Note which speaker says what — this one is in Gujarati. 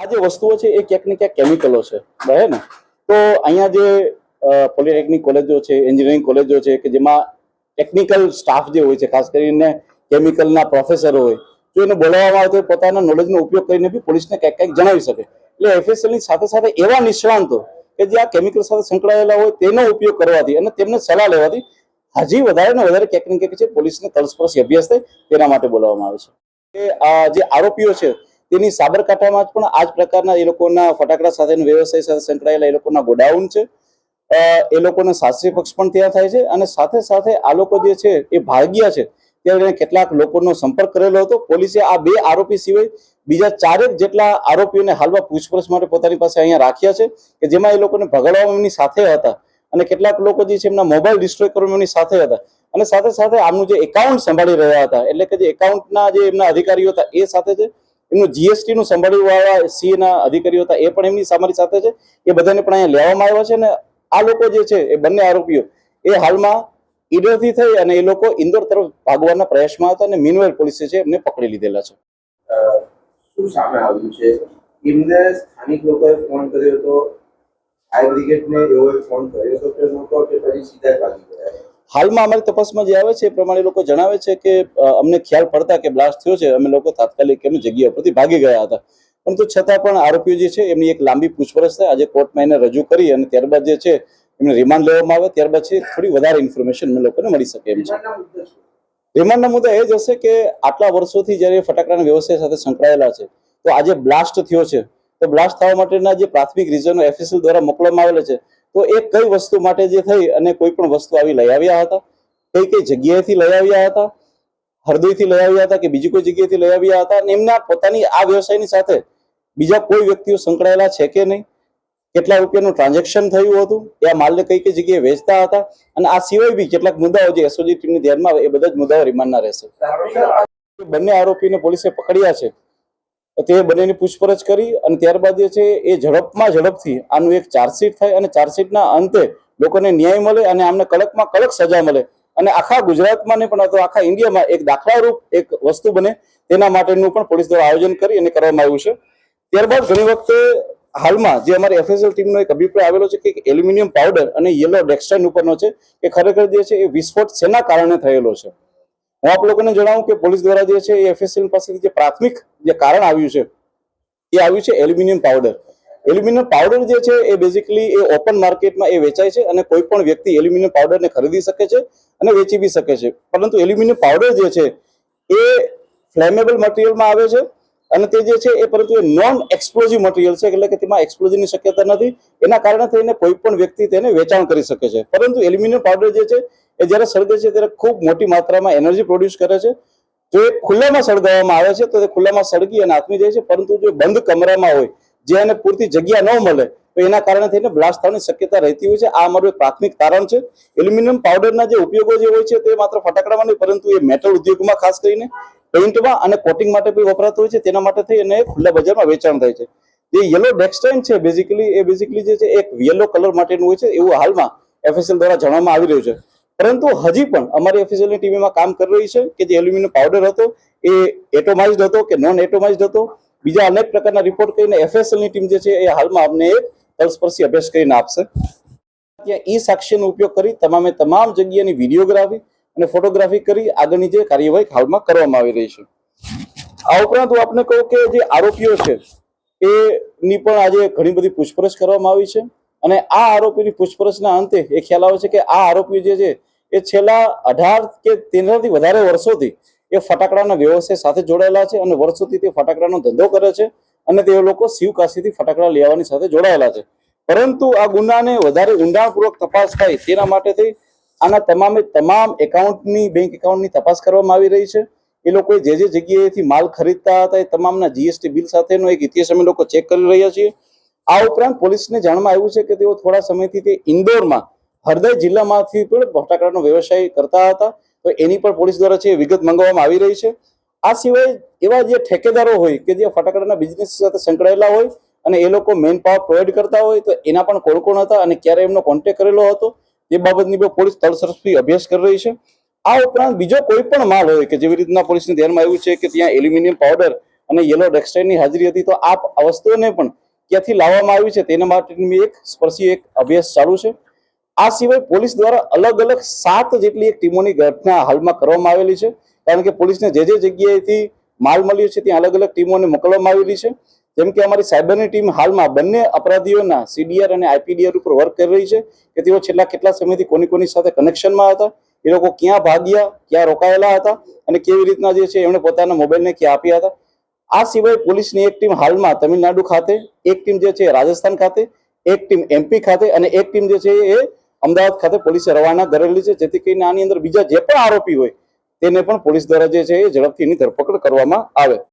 Speaker 1: આ જે વસ્તુઓ છે એ ક્યાંક ને ક્યાંક કેમિકલો છે, બરાબર ને? તો અહીંયા જે પોલિટેકનિક કોલેજો છે, એન્જિનિયરિંગ કોલેજો છે કે જેમાં ટેકનિકલ સ્ટાફ જે હોય છે, ખાસ કરીને કેમિકલના પ્રોફેસરો હોય, જો એને બોલાવવામાં આવે તો પોતાના નોલેજનો ઉપયોગ કરીને બી પોલીસને ક્યાંક ક્યાંક જણાવી શકે. એટલે એફએસએલની સાથે સાથે એવા નિષ્ણાંતો કે જે આ કેમિકલ સાથે સંકળાયેલા હોય તેનો ઉપયોગ કરવાથી અને તેમને સલાહ લેવાથી હજી વધારે ને વધારે ક્યાંક ને ક્યાંક છે પોલીસને તલસ્પર્શી અભ્યાસ થાય તેના માટે બોલાવવામાં આવે છે. આ જે આરોપીઓ છે તેની સાબરકાંઠામાં પણ આ જ પ્રકારના એ લોકોના ફટાકડા સાથેનો વ્યવસાય સાથે સંકળાયેલા એ લોકોના ગોડાઉન છે. એ લોકોનો શાસ્ત્રીય પક્ષ પણ ત્યાં થાય છે અને સાથે સાથે આ લોકો જે છે એ ભાગ્યા છે ત્યારે કેટલાક લોકોનો સંપર્ક કરેલો હતો. પોલીસે આ 2 આરોપી સિવાય બીજા 4 જેટલા આરોપીઓને હાલમાં પૂછપરછ માટે પોતાની પાસે અહીંયા રાખ્યા છે કે જેમાં એ લોકોને ભગાડવામાં એમની સાથે હતા અને કેટલાક લોકો જે છે એમના મોબાઈલ ડિસ્ટ્રોય કરવામાં એમની સાથે હતા અને સાથે સાથે આમનું જે એકાઉન્ટ સંભાળી રહ્યા હતા, એટલે કે જે એકાઉન્ટના જે એમના અધિકારીઓ હતા એ સાથે છે, એમનું જીએસટી નું સંભાળી વાળા સીએ ના અધિકારીઓ હતા એ પણ એમની અમારી સાથે છે. એ બધાને પણ અહીંયા લેવામાં આવ્યા છે અને આ લોકો જે છે એ બંને આરોપીઓ એ હાલમાં ઈડરથી થઈ અને એ લોકો ઇન્દોર તરફ ભાગવાના પ્રયાસમાં હતા અને મીનવેલ પોલીસે છે એમને પકડી લીધેલા છે.
Speaker 2: શું સામે આવ્યું છે? એમને સ્થાનિક લોકોએ ફોન કર્યો હતો, ફાયર બ્રિગેડને એવો ફોન કર્યો હતો કે લોકો કે પછી સીધા ભાગી ગયા?
Speaker 1: હાલમાં અમારી તપાસમાં જે આવે છે એ પ્રમાણે લોકો જણાવે છે કે અમને ખ્યાલ પડતા કે બ્લાસ્ટ થયો છે, અમે લોકો તાત્કાલિક એમની જગ્યા પરથી ભાગી ગયા હતા. પરંતુ છતાં પણ આરોપીઓ જે છે એમની એક લાંબી પૂછપરછ થાય, આજે કોર્ટમાં એને રજૂ કરી અને ત્યારબાદ જે છે એમને રિમાન્ડ લેવામાં આવે, ત્યારબાદ છે થોડી વધારે ઇન્ફોર્મેશન અમે લોકોને મળી શકે એમ છે. રિમાન્ડના મુદ્દા એ જ હશે કે આટલા વર્ષોથી જ્યારે ફટાકડાના વ્યવસાય સાથે સંકળાયેલા છે તો આજે બ્લાસ્ટ થયો છે તો બ્લાસ્ટ થવા માટેના જે પ્રાથમિક રીઝનો એફએસએલ દ્વારા મોકલવામાં આવેલા છે તો એ કઈ વસ્તુ માટે જે થઈ અને કોઈ પણ વસ્તુ આવી લઈ આવ્યા હતા, કઈ કઈ જગ્યાએથી લઈ આવ્યા હતા, હરદોઈથી લઈ આવ્યા હતા કે બીજી કોઈ જગ્યાએથી લઈ આવ્યા હતા અને એમના પોતાની આ વ્યવસાયની સાથે બીજા કોઈ વ્યક્તિઓ સંકળાયેલા છે કે નહીં, કેટલા રૂપિયાનું ટ્રાન્ઝેક્શન થયું હતું, એ આ માલને કઈ કઈ જગ્યાએ વેચતા હતા અને આ સિવાય બી કેટલાક મુદ્દાઓ જે એસઓજી ટીમની ધ્યાનમાં આવે એ બધા જ મુદ્દાઓ રિમાન્ડના રહેશે. બંને આરોપીને પોલીસે પકડ્યા છે, તે બંનેની પૂછપરછ કરી અને ત્યારબાદ જે છે એ ઝડપથી આનું એક ચાર્જશીટ થાય અને ચાર્જશીટના અંતે લોકોને ન્યાય મળે અને આમને કડકમાં કડક સજા મળે અને આખા ગુજરાતમાં ને પણ અથવા આખા ઇન્ડિયામાં એક દાખલારૂપ એક વસ્તુ બને તેના માટેનું પણ પોલીસ દ્વારા આયોજન કરી અને કરવામાં આવ્યું છે. ત્યારબાદ ઘણી વખતે હાલમાં જે અમારી એફએસએલ ટીમનો એક અભિપ્રાય આવેલો છે કે એલ્યુમિનિયમ પાવડર અને યલો ડેક્સ્ટાઇન ઉપરનો છે કે ખરેખર જે છે એ વિસ્ફોટ શેના કારણે થયેલો છે. હું આપ લોકોને જણાવું કે પોલીસ દ્વારા જે છે એ એફએસએલ પાસેથી જે પ્રાથમિક જે કારણ આવ્યું છે એ આવ્યું છે એલ્યુમિનિયમ પાવડર. એલ્યુમિનિયમ પાવડર જે છે એ બેઝિકલી એ ઓપન માર્કેટમાં એ વેચાય છે અને કોઈ પણ વ્યક્તિ એલ્યુમિનિયમ પાવડરને ખરીદી શકે છે અને વેચી બી શકે છે. પરંતુ એલ્યુમિનિયમ પાવડર જે છે એ ફ્લેમેબલ મટીરિયલમાં આવે છે અને તે જે છે એ પરંતુ એ નોન એક્સપ્લોઝિવ મટીરિયલ છે, એટલે કે તેમાં એક્સપ્લોઝનની શક્યતા નથી. એના કારણે થઈને કોઈ પણ વ્યક્તિ તેને વેચાણ કરી શકે છે. પરંતુ એલ્યુમિનિયમ પાવડર જે છે એ જ્યારે સળગે છે ત્યારે ખૂબ મોટી માત્રામાં એનર્જી પ્રોડ્યુસ કરે છે. જો એ ખુલ્લામાં સળગાવવામાં આવે છે તો તે ખુલ્લામાં સળગી અને આથમી જાય છે, પરંતુ જો બંધ કમરામાં હોય જે એને પૂરતી જગ્યા ન મળે તો એના કારણે થઈને બ્લાસ્ટ થવાની શક્યતા રહેતી હોય છે. આ અમારું એક પ્રાથમિક તારણ છે. એલ્યુમિનિયમ પાવડરના જે ઉપયોગો જે હોય છે તે માત્ર ફટાકડામાં નહીં પરંતુ એ મેટલ ઉદ્યોગમાં ખાસ કરીને પેઇન્ટમાં અને કોટિંગ માટે પણ વપરાતો હોય છે, તેના માટે થઈ અને ખુલ્લા બજારમાં વેચાણ થાય છે. જે યલો ડેક્સ્ટાઇન છે બેઝિકલી જે છે એક યલો કલર માટેનું હોય છે એવું હાલમાં એફએસએલ દ્વારા જણાવવામાં આવી રહ્યું છે. પરંતુ હજી પણ અમારી એફએસએલની ટીમમાં કામ કરી રહી છે કે જે એલ્યુમિનિયમ પાવડર હતો એ એટોમાઇઝડ હતો કે નોન એટોમાઇઝડ હતો, બીજા અનેક પ્રકારના રિપોર્ટ કરીને એફએસએલની ટીમ જે છે એ હાલમાં અમને એક તલસ્પર્શી અભ્યાસ કરીને આપશે. ત્યાં ઈ સાક્ષ્યનો ઉપયોગ કરી તમામ જગ્યાની વિડીયોગ્રાફી અને ફોટોગ્રાફી કરી આગળની જે કાર્યવાહી હાલમાં કરવામાં આવી રહી છે. આ ઉપરાંત હું આપને કહું કે જે આરોપીઓ છે એની પણ આજે ઘણી બધી પૂછપરછ કરવામાં આવી છે અને આ આરોપીની પૂછપરછના અંતે એ ખ્યાલ આવે છે કે આ આરોપીઓ જે છે એ છેલ્લા 18 કે 13થી વધારે વર્ષોથી એ ફટાકડાના વ્યવસાય સાથે જોડાયેલા છે અને વર્ષોથી તે ફટાકડાનો ધંધો કરે છે અને તે લોકો શિવકાશીથી ફટાકડા લેવાની સાથે જોડાયેલા છે. પરંતુ આ ગુનાને વધારે ઊંડાણપૂર્વક તપાસ થાય તેના માટે થઈ આના તમામ એકાઉન્ટની બેંક એકાઉન્ટની તપાસ કરવામાં આવી રહી છે. એ લોકોએ જે જગ્યાએથી માલ ખરીદતા હતા એ તમામના જીએસટી બિલ સાથેનો એક ઇતિહાસ અમે લોકો ચેક કરી રહ્યા છીએ. આ ઉપરાંત પોલીસને જાણમાં આવ્યું છે કે તેઓ થોડા સમયથી તે ઇન્દોરમાં હરદોઈ જિલ્લામાંથી પણ ફટાકડાનો વ્યવસાય કરતા હતા, તો એની પણ પોલીસ દ્વારા છે વિગત મંગાવવામાં આવી રહી છે. આ સિવાય એવા જે ઠેકેદારો હોય કે જે ફટાકડાના બિઝનેસ સાથે સંકળાયેલા હોય અને એ લોકો મેન પાવર પ્રોવાઈડ કરતા હોય તો એના પણ કોણ હતા અને ક્યારે એમનો કોન્ટેક્ટ કરેલો હતો એ બાબતની પણ પોલીસ તલસ્પર્શી અભ્યાસ કરી રહી છે. આ ઉપરાંત બીજો કોઈ પણ માલ હોય કે જેવી રીતના પોલીસને ધ્યાનમાં આવ્યું છે કે ત્યાં એલ્યુમિનિયમ પાવડર અને યલો ડેક્સ્ટાઇનની હાજરી હતી. તો આ વસ્તુઓને પણ ક્યાંથી લાવવામાં આવી છે તેના માટેની એક સ્પર્શી એક અભ્યાસ ચાલુ છે. આ સિવાય પોલીસ દ્વારા અલગ અલગ 7 જેટલી એક ટીમોની ઘટના હાલમાં કરવામાં આવેલી છે, કારણ કે પોલીસને જે જગ્યાએથી માલ મળ્યો છે ત્યાં અલગ અલગ ટીમોને મોકલવામાં આવેલી છે. જેમ કે અમારી સાયબરની ટીમ હાલમાં બંને અપરાધીઓના સીડીઆર અને આઈપીડીઆર ઉપર વર્ક કરી રહી છે કે તેઓ છેલ્લા કેટલા સમયથી કોની સાથે કનેક્શનમાં હતા, એ લોકો ક્યાં ભાગ્યા, ક્યાં રોકાયેલા હતા અને કેવી રીતના જે છે એમણે પોતાના મોબાઈલને ક્યાં આપ્યા હતા. આ સિવાય પોલીસની એક ટીમ હાલમાં તમિલનાડુ ખાતે, એક ટીમ જે છે રાજસ્થાન ખાતે, એક ટીમ એમપી ખાતે અને એક ટીમ જે છે એ અમદાવાદ ખાતે પોલીસે રવાના કરેલી છે, જેથી કરીને આની અંદર બીજા જે પણ આરોપી હોય તેને પણ પોલીસ દ્વારા જે છે એ ઝડપથી એની ધરપકડ કરવામાં આવે.